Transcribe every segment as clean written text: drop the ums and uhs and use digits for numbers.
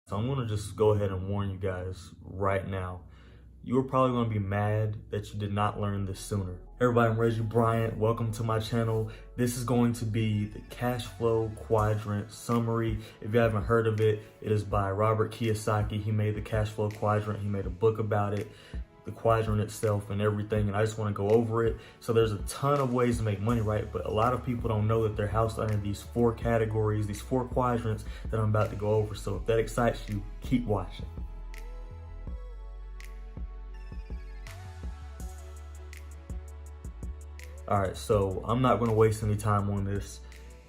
So I'm gonna just go ahead and warn you guys right now. You are probably gonna be mad that you did not learn this sooner. Hey everybody, I'm Reggie Bryant. Welcome to my channel. This is going to be the Cashflow Quadrant Summary. If you haven't heard of it, it is by Robert Kiyosaki. He made the Cashflow Quadrant. He made a book about it, the quadrant itself and everything, and I just want to go over it. So there's a ton of ways to make money, right? But a lot of people don't know that they're housed under these 4 categories, these 4 quadrants that I'm about to go over. So if that excites you, keep watching. All right, so I'm not going to waste any time on this.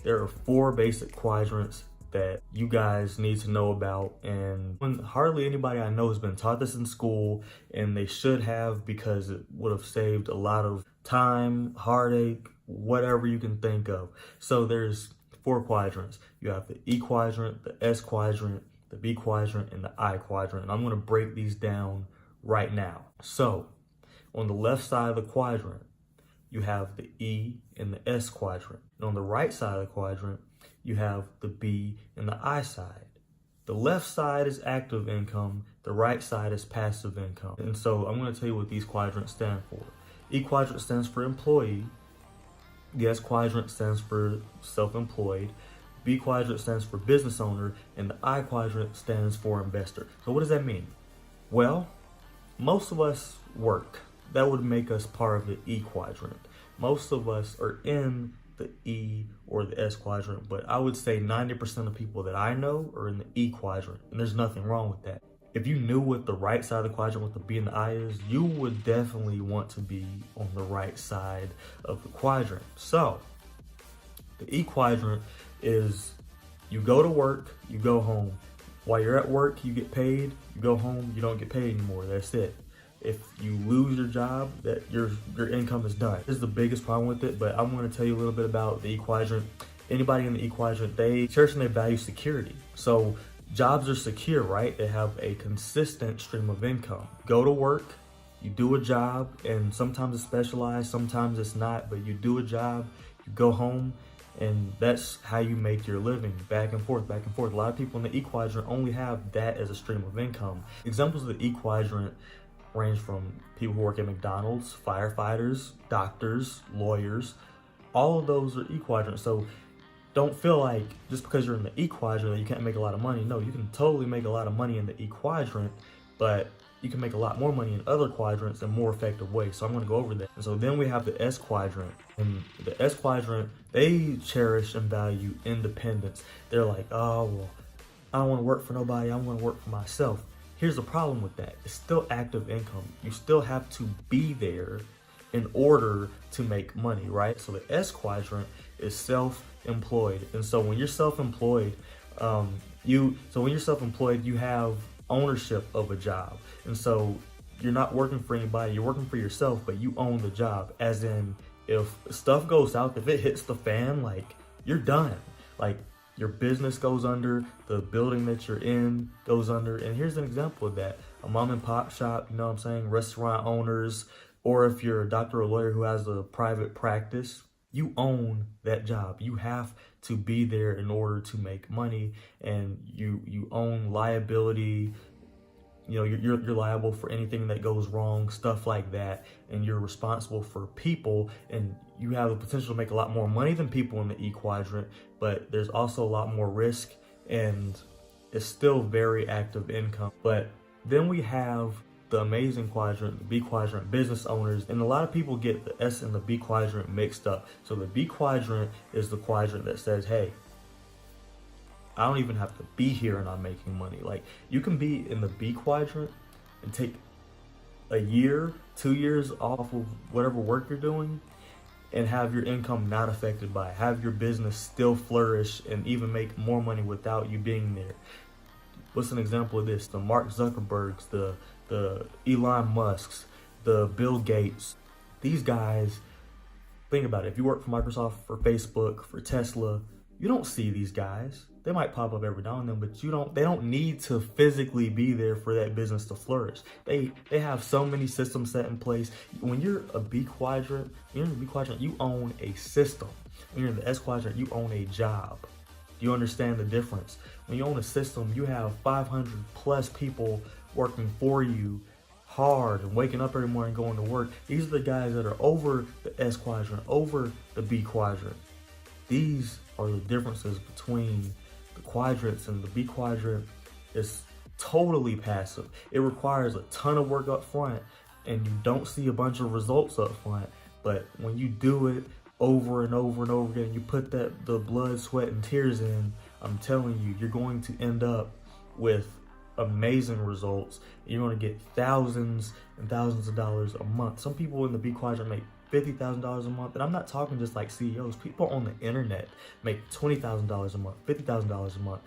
There are 4 basic quadrants that you guys need to know about, and hardly anybody I know has been taught this in school, and they should have, because it would have saved a lot of time, heartache, whatever you can think of. So there's 4 quadrants. You have the E-Quadrant, the S-Quadrant, the B-Quadrant, and the I-Quadrant. And I'm going to break these down right now. So on the left side of the quadrant, you have the E and the S quadrant. And on the right side of the quadrant, you have the B and the I side. The left side is active income, the right side is passive income. And so I'm going to tell you what these quadrants stand for. E quadrant stands for employee, the S quadrant stands for self-employed, B quadrant stands for business owner, and the I quadrant stands for investor. So what does that mean? Well, most of us work. That would make us part of the E quadrant. Most of us are in the E or the S quadrant, but I would say 90% of people that I know are in the E quadrant, and there's nothing wrong with that. If you knew what the right side of the quadrant, what the B and the I is, you would definitely want to be on the right side of the quadrant. So the E quadrant is you go to work, you go home. While you're at work, you get paid, you go home, you don't get paid anymore. That's it. If you lose your job, that your income is done. This is the biggest problem with it, but I'm going to tell you a little bit about the E-Quadrant. Anybody in the E-Quadrant, they cherish and they value security. So jobs are secure, right? They have a consistent stream of income. Go to work, you do a job, and sometimes it's specialized, sometimes it's not, but you do a job, you go home, and that's how you make your living, back and forth, back and forth. A lot of people in the E-Quadrant only have that as a stream of income. Examples of the E-Quadrant range from people who work at McDonald's, firefighters, doctors, lawyers. All of those are E-Quadrant. So don't feel like just because you're in the E-Quadrant that you can't make a lot of money. No, you can totally make a lot of money in the E-Quadrant, but you can make a lot more money in other quadrants in more effective ways. So I'm going to go over that. And so then we have the S-Quadrant. And the S-Quadrant, they cherish and value independence. They're like, oh, well, I don't want to work for nobody. I want to work for myself. Here's the problem with that. It's still active income. You still have to be there in order to make money, right? So the S quadrant is self-employed. And so when you're self-employed, you have ownership of a job. And so you're not working for anybody, you're working for yourself, but you own the job. As in, if stuff goes out, if it hits the fan, like, you're done. Like, your business goes under, the building that you're in goes under. And here's an example of that. A mom and pop shop, you know what I'm saying, restaurant owners, or if you're a doctor or lawyer who has a private practice, you own that job. You have to be there in order to make money, and you own liability. You know, you're liable for anything that goes wrong, stuff like that, and you're responsible for people, and you have the potential to make a lot more money than people in the E quadrant, but there's also a lot more risk, and it's still very active income. But then we have the amazing quadrant, the B quadrant, business owners, and a lot of people get the S and the B quadrant mixed up. So the B quadrant is the quadrant that says, hey, I don't even have to be here and I'm making money. Like, you can be in the B quadrant and take a year, 2 years off of whatever work you're doing and have your income not affected by it. Have your business still flourish and even make more money without you being there. What's an example of this? The Mark Zuckerbergs, the Elon Musks, the Bill Gates. These guys, think about it. If you work for Microsoft, for Facebook, for Tesla, you don't see these guys. They might pop up every now and then, but they don't need to physically be there for that business to flourish. They have so many systems set in place. When you're a B quadrant, you're in the B quadrant, you own a system. When you're in the S quadrant, you own a job. You understand the difference. When you own a system, you have 500 plus people working for you hard and waking up every morning going to work. These are the guys that are over the S-Quadrant, over the B-Quadrant. These are the differences between the quadrants, and the B-Quadrant is totally passive. It requires a ton of work up front, and you don't see a bunch of results up front. But when you do it over and over and over again, you put the blood, sweat, and tears in, I'm telling you, you're going to end up with amazing results. You're going to get thousands and thousands of dollars a month. Some people in the B-Quadrant make $50,000 a month, and I'm not talking just like CEOs. People on the internet make $20,000 a month, $50,000 a month.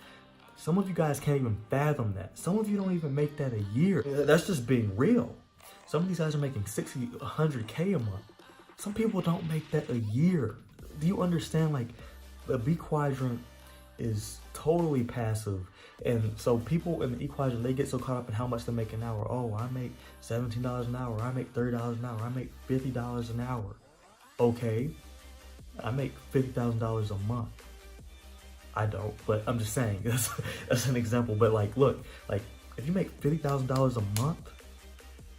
Some of you guys can't even fathom that. Some of you don't even make that a year. That's just being real. Some of these guys are making 60, 100K a month. Some people don't make that a year. Do you understand? Like, the B-Quadrant is totally passive. And so people in the E-Quadrant, they get so caught up in how much they make an hour. Oh, I make $17 an hour. I make $30 an hour. I make $50 an hour. Okay, I make $50,000 a month. I don't, but I'm just saying, that's an example. But like, look, like if you make $50,000 a month,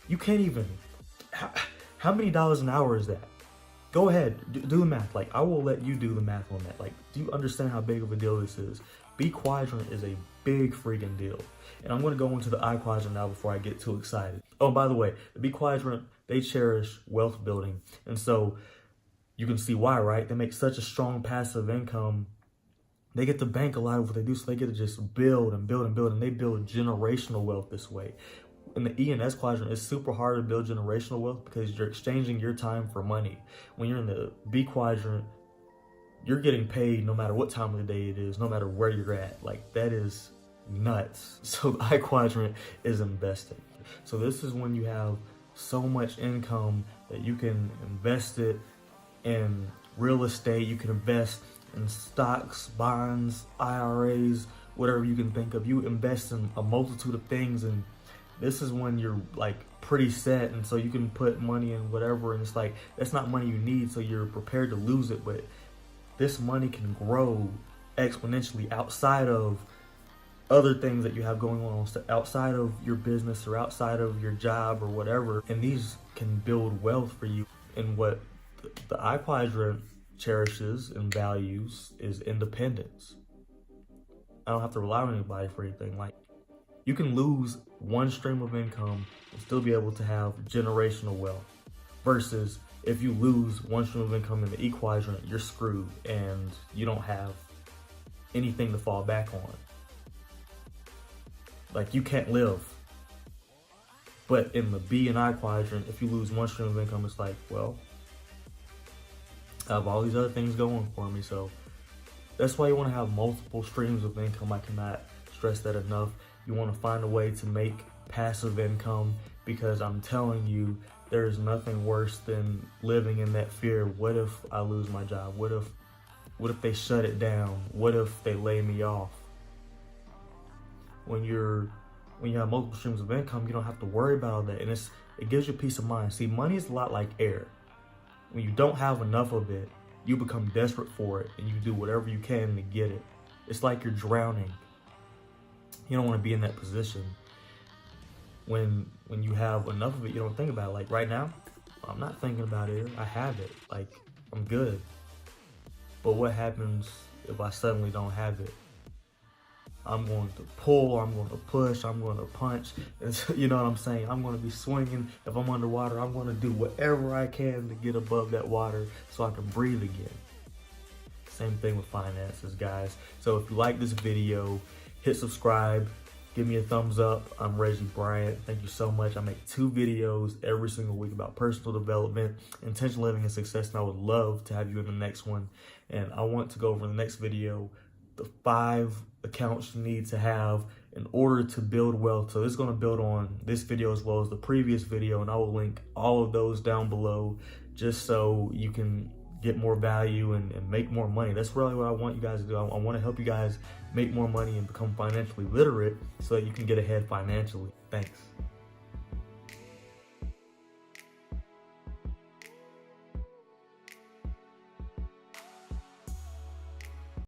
you can't even, how many dollars an hour is that? Go ahead, do the math. Like, I will let you do the math on that. Like, do you understand how big of a deal this is? B-Quadrant is a big freaking deal. And I'm gonna go into the I-Quadrant now before I get too excited. Oh, by the way, the B-Quadrant, they cherish wealth building. And so you can see why, right? They make such a strong passive income. They get to bank a lot of what they do, so they get to just build and build and build, and they build generational wealth this way. In the E and S quadrant, it's super hard to build generational wealth because you're exchanging your time for money. When you're in the B quadrant, you're getting paid no matter what time of the day it is, no matter where you're at. Like, that is nuts. So the I quadrant is investing. So this is when you have so much income that you can invest it in real estate, you can invest in stocks, bonds, IRAs, whatever you can think of. You invest in a multitude of things, and this is when you're like pretty set, and so you can put money in whatever, and it's like, that's not money you need, so you're prepared to lose it, but this money can grow exponentially outside of other things that you have going on, outside of your business or outside of your job or whatever, and these can build wealth for you. And what the I quadrant cherishes and values is independence. I don't have to rely on anybody for anything. Like, you can lose one stream of income and still be able to have generational wealth, versus if you lose one stream of income in the E quadrant, you're screwed and you don't have anything to fall back on. Like, you can't live. But in the B and I quadrant, if you lose one stream of income, it's like, well, I have all these other things going for me. So that's why you want to have multiple streams of income. I cannot stress that enough. You want to find a way to make passive income, because I'm telling you, there's nothing worse than living in that fear. What if I lose my job? What if they shut it down? What if they lay me off? When you have multiple streams of income, you don't have to worry about all that, and it gives you peace of mind. See, money is a lot like air. When you don't have enough of it, you become desperate for it, and you do whatever you can to get it. It's like you're drowning. You don't want to be in that position. When you have enough of it, you don't think about it. Like right now, I'm not thinking about it. I have it. Like, I'm good. But what happens if I suddenly don't have it? I'm going to pull, I'm going to push, I'm going to punch. And so, you know what I'm saying? I'm going to be swinging. If I'm underwater, I'm going to do whatever I can to get above that water so I can breathe again. Same thing with finances, guys. So if you like this video, hit subscribe, give me a thumbs up. I'm Reggie Bryant. Thank you so much. I make 2 videos every single week about personal development, intentional living, and success, and I would love to have you in the next one. And I want to go over in the next video the 5 accounts you need to have in order to build wealth. So this is going to build on this video as well as the previous video, and I will link all of those down below just so you can get more value and make more money. That's really what I want you guys to do. I want to help you guys make more money and become financially literate so that you can get ahead financially. Thanks.